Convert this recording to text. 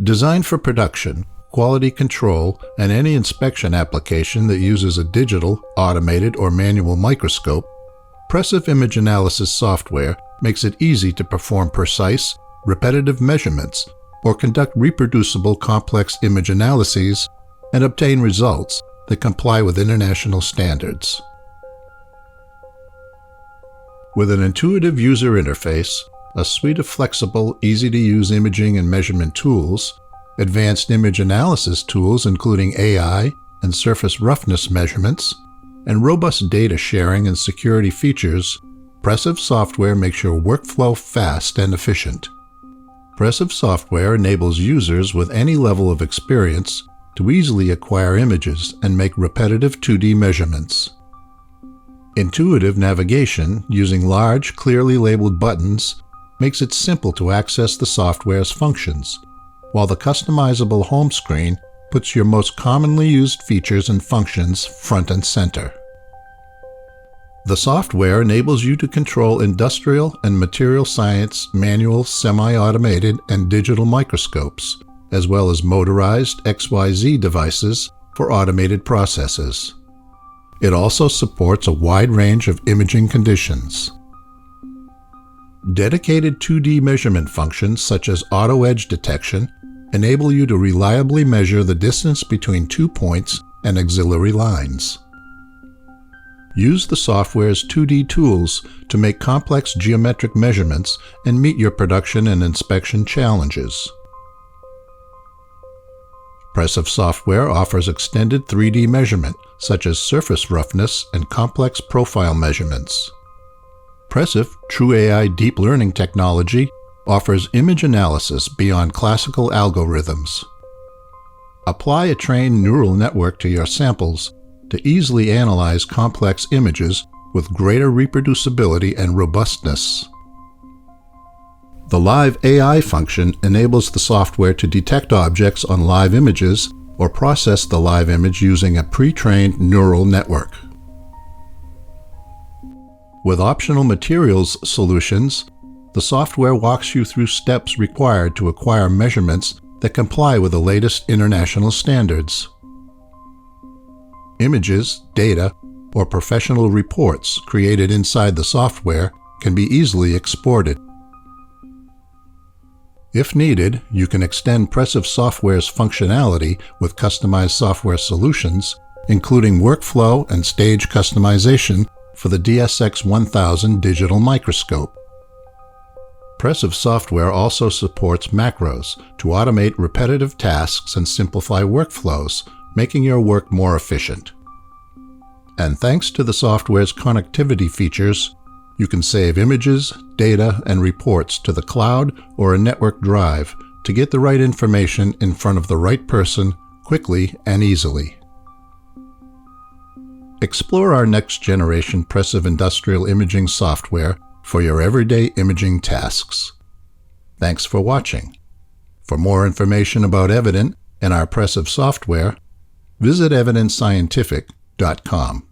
Designed for production, quality control, and any inspection application that uses a digital, automated, or manual microscope, PRECiV image analysis software makes it easy to perform precise, repetitive measurements or conduct reproducible complex image analyses and obtain results that comply with international standards. With an intuitive user interface, a suite of flexible, easy-to-use imaging and measurement tools, advanced image analysis tools including AI and surface roughness measurements, and robust data sharing and security features, PRECiV software makes your workflow fast and efficient. PRECiV software enables users with any level of experience to easily acquire images and make repetitive 2D measurements. Intuitive navigation using large, clearly labeled buttons makes it simple to access the software's functions, while the customizable home screen puts your most commonly used features and functions front and center. The software enables you to control industrial and material science manual, semi-automated, and digital microscopes, as well as motorized XYZ devices for automated processes. It also supports a wide range of imaging conditions. Dedicated 2D measurement functions such as auto edge detection enable you to reliably measure the distance between 2 points and auxiliary lines. Use the software's 2D tools to make complex geometric measurements and meet your production and inspection challenges. PRECiV software offers extended 3D measurement, such as surface roughness and complex profile measurements. PRECiV True AI Deep Learning technology offers image analysis beyond classical algorithms. Apply a trained neural network to your samples to easily analyze complex images with greater reproducibility and robustness. The Live AI function enables the software to detect objects on live images or process the live image using a pre-trained neural network. With optional materials solutions, the software walks you through steps required to acquire measurements that comply with the latest international standards. Images, data, or professional reports created inside the software can be easily exported. If needed, you can extend PRECiV software's functionality with customized software solutions, including workflow and stage customization for the DSX-1000 digital microscope. PRECiV software also supports macros to automate repetitive tasks and simplify workflows, making your work more efficient. And thanks to the software's connectivity features, you can save images, data, and reports to the cloud or a network drive to get the right information in front of the right person quickly and easily. Explore our next-generation PRECiV industrial imaging software for your everyday imaging tasks. Thanks for watching. For more information about Evident and our PRECiV software, visit evidentscientific.com.